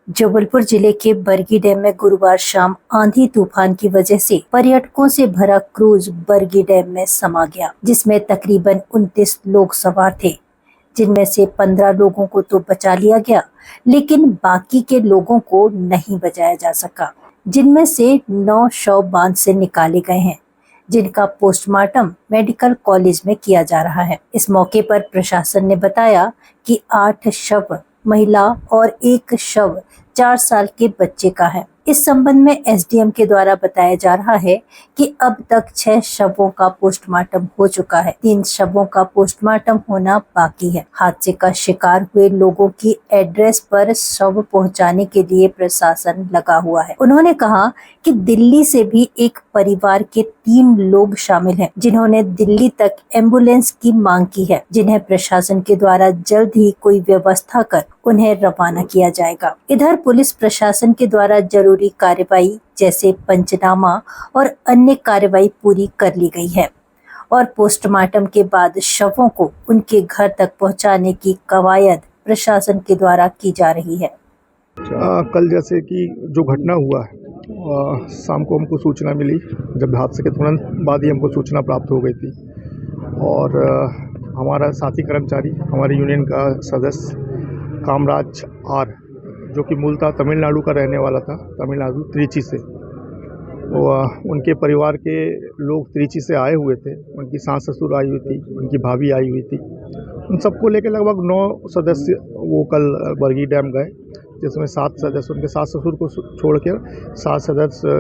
जबलपुर जिले के बरगी डैम में गुरुवार शाम आंधी तूफान की वजह से पर्यटकों से भरा क्रूज बरगी डैम में समा गया, जिसमें तकरीबन 29 लोग सवार थे, जिनमें से 15 लोगों को तो बचा लिया गया, लेकिन बाकी के लोगों को नहीं बचाया जा सका, जिनमें से 9 शव बांध से निकाले गए हैं, जिनका पोस्टमार्टम मेडिकल कॉलेज में किया जा रहा है। इस मौके पर प्रशासन ने बताया कि 8 शव महिला और 1 शव 4 साल के बच्चे का है। इस संबंध में एसडीएम के द्वारा बताया जा रहा है कि अब तक 6 शवों का पोस्टमार्टम हो चुका है, 3 शवों का पोस्टमार्टम होना बाकी है। हादसे का शिकार हुए लोगों की एड्रेस पर शव पहुंचाने के लिए प्रशासन लगा हुआ है। उन्होंने कहा कि दिल्ली से भी एक परिवार के 3 लोग शामिल हैं, जिन्होंने दिल्ली तक एम्बुलेंस की मांग की है, जिन्हें प्रशासन के द्वारा जल्द ही कोई व्यवस्था कर उन्हें रवाना किया जाएगा। इधर पुलिस प्रशासन के द्वारा जरूरी कार्रवाई जैसे पंचनामा और अन्य कार्रवाई पूरी कर ली गई है और पोस्टमार्टम के बाद शवों को उनके घर तक पहुंचाने की कवायद प्रशासन के द्वारा की जा रही है। कल जैसे कि जो घटना हुआ है, शाम को हमको सूचना मिली, जब हादसे के तुरंत बाद ही हमको सूचना प्राप्त हो गई थी और हमारा साथी कर्मचारी, हमारे यूनियन का सदस्य कामराज आर, जो कि मूलतः तमिलनाडु का रहने वाला था, तमिलनाडु त्रिची से, उनके परिवार के लोग त्रिची से आए हुए थे। उनकी सास ससुर आई हुई थी, उनकी भाभी आई हुई थी। उन सबको लेकर लगभग 9 सदस्य वो कल बरगी डैम गए, जिसमें 7 सदस्य उनके सास ससुर को छोड़कर 7 सदस्य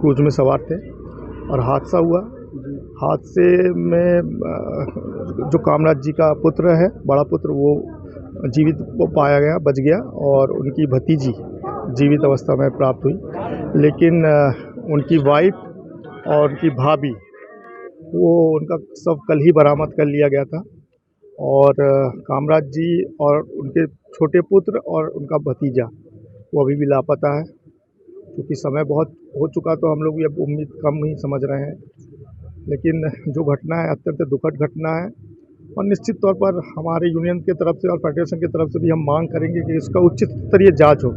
क्रूज में सवार थे और हादसा हुआ। हादसे में जो कामराज जी का पुत्र है, बड़ा पुत्र, वो जीवित पाया गया, बच गया और उनकी भतीजी जीवित अवस्था में प्राप्त हुई, लेकिन उनकी वाइफ और उनकी भाभी, वो उनका सब कल ही बरामद कर लिया गया था और कामराज जी और उनके छोटे पुत्र और उनका भतीजा वो अभी भी लापता है। क्योंकि समय बहुत हो चुका तो हम लोग ये उम्मीद कम ही समझ रहे हैं, लेकिन जो घटना है अत्यंत दुखद घटना है और निश्चित तौर पर हमारे यूनियन की तरफ से और फेडरेशन की तरफ से भी हम मांग करेंगे कि इसका उचित स्तरीय जांच हो।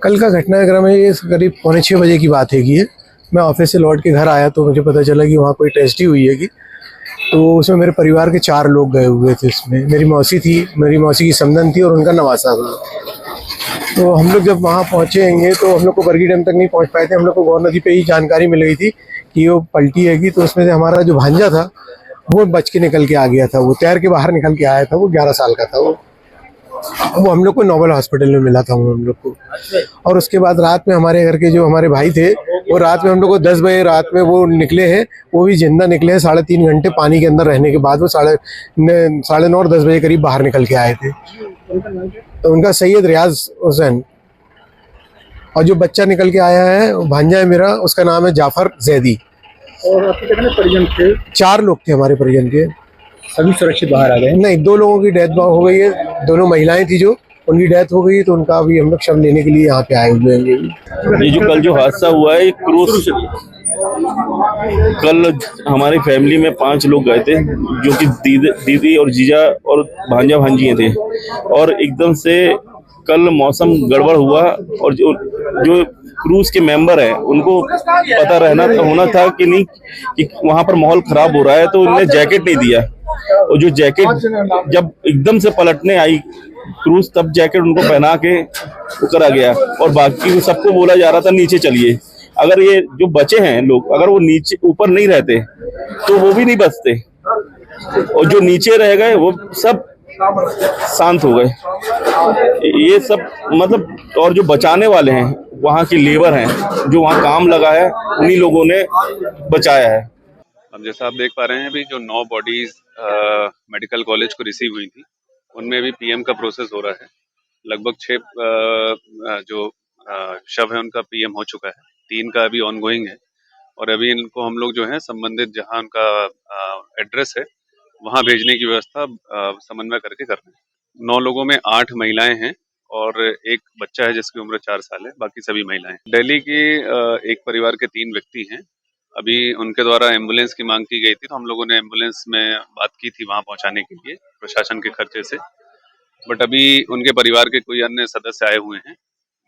कल का घटनाक्रम है, ये करीब 5:45 बजे की बात है कि मैं ऑफिस से लौट के घर आया तो मुझे पता चला कि वहाँ कोई ट्रेजेडी हुई है तो उसमें मेरे परिवार के 4 लोग गए हुए थे। इसमें मेरी मौसी थी, मेरी मौसी की समधन थी और उनका नवासा था। तो हम लोग जब वहाँ पहुँचेंगे तो हम लोग को बरगी डैम तक नहीं पहुँच पाए थे। हम लोग को गौर नदी पे ही जानकारी मिल गई थी कि वो पलटी हैगी, तो उसमें से हमारा जो भांजा था वो बच के निकल के आ गया था, वो तैर के बाहर निकल के आया था। वो 11 साल का था। वो हम लोग को नोबल हॉस्पिटल में मिला था हम लोग को। और उसके बाद रात में हमारे घर के जो हमारे भाई थे, वो रात में हम लोग को 10 बजे रात में वो निकले हैं, वो भी जिंदा निकले हैं। 3.5 घंटे पानी के अंदर रहने के बाद वो 9:30 और 10 बजे करीब बाहर निकल के आए थे। तो उनका सैयद रियाज हुसैन, और जो बच्चा निकल के आया है भांजा है मेरा, उसका नाम है जाफर जैदी। और आपके कितने परिजन थे? 4 लोग थे हमारे परिजन के। सभी सुरक्षित बाहर आ गए? नहीं, 2 लोगों की डेथ हो गई है। दोनों महिलाएं थी, जो उनकी डेथ हो गई, तो उनका अभी हम लोग शव लेने के लिए यहाँ पे आए हुए हैं। ये जो कल जो हादसा हुआ है, क्रूज, कल हमारी फैमिली में 5 लोग गए थे, जो कि दीदी और जीजा और भांजा भांजियां थे। और एकदम से कल मौसम गड़बड़ हुआ और जो क्रूज के मेंबर हैं उनको पता होना था कि नहीं कि वहां पर माहौल खराब हो रहा है, तो उन्होंने जैकेट नहीं दिया। और जो जैकेट जब एकदम से पलटने आई क्रूज, तब जैकेट उनको पहना के वो करा गया और बाकी सबको बोला जा रहा था नीचे चलिए। अगर ये जो बचे हैं लोग, अगर वो नीचे ऊपर नहीं रहते तो वो भी नहीं बचते, और जो नीचे रह गए वो सब शांत हो गए। ये सब मतलब, और जो बचाने वाले हैं वहाँ की लेबर हैं, जो वहाँ काम लगा है, उन्हीं लोगों ने बचाया है। अब जैसा आप देख पा रहे हैं, अभी जो 9 बॉडीज मेडिकल कॉलेज को रिसीव हुई थी, उनमें अभी पीएम का प्रोसेस हो रहा है। लगभग 6 जो शव है उनका पीएम हो चुका है, 3 का अभी ऑनगोइंग है और अभी इनको हम लोग जो है संबंधित जहां उनका एड्रेस है वहां भेजने की व्यवस्था समन्वय करके कर रहे हैं। 9 लोगों में 8 महिलाएं हैं और एक बच्चा है जिसकी उम्र 4 साल है, बाकी सभी महिलाएं। दिल्ली के एक परिवार के 3 व्यक्ति हैं। अभी उनके द्वारा एम्बुलेंस की मांग की गई थी, तो हम लोगों ने एम्बुलेंस में बात की थी वहां पहुंचाने के लिए प्रशासन के खर्चे से, बट अभी उनके परिवार के कोई अन्य सदस्य आए हुए हैं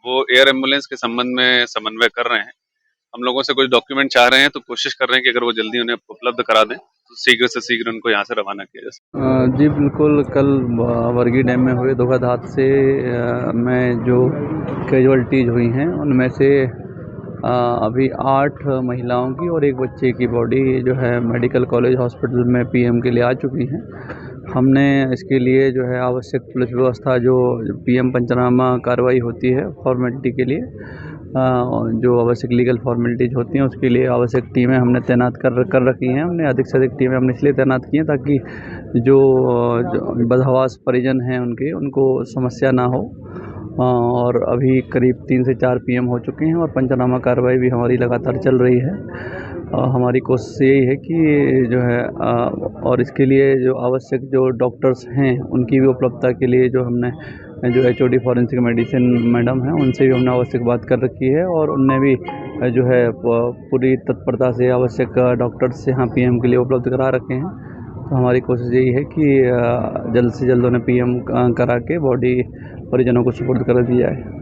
वो एयर एम्बुलेंस के संबंध में समन्वय कर रहे हैं। हम लोगों से कुछ डॉक्यूमेंट चाह रहे हैं, तो कोशिश कर रहे हैं कि अगर वो जल्दी उन्हें उपलब्ध करा दें तो शीघ्र से शीघ्र उनको यहाँ से रवाना किया जा सके। जी बिल्कुल, कल वर्गी डैम में हुए दुखद हादसे में जो कैजुअल्टीज हुई हैं उनमें से अभी 8 महिलाओं की और एक बच्चे की बॉडी जो है मेडिकल कॉलेज हॉस्पिटल में पीएम के लिए आ चुकी हैं। हमने इसके लिए जो है आवश्यक पुलिस व्यवस्था जो पीएम पंचनामा कार्रवाई होती है फॉर्मेलिटी के लिए, जो आवश्यक लीगल फॉर्मेलिटीज होती हैं उसके लिए आवश्यक टीमें हमने तैनात कर रखी हैं। हमने अधिक से अधिक टीमें हमने इसलिए तैनात की हैं ताकि जो बदहवास परिजन हैं उनको समस्या ना हो। और अभी करीब 3 से 4 पीएम हो चुके हैं और पंचनामा कार्रवाई भी हमारी लगातार चल रही है। हमारी कोशिश यही है कि जो है और इसके लिए जो आवश्यक जो डॉक्टर्स हैं उनकी भी उपलब्धता के लिए जो हमने जो HOD फॉरेंसिक मेडिसिन मैडम हैं उनसे भी हमने आवश्यक बात कर रखी है और उनने भी जो है पूरी तत्परता से आवश्यक डॉक्टर्स यहाँ पीएम के लिए उपलब्ध करा रखे हैं। तो हमारी कोशिश यही है कि जल्द से जल्द उन्हें पीएम करा के बॉडी परिजनों को सुपुर्द कर दी जाए।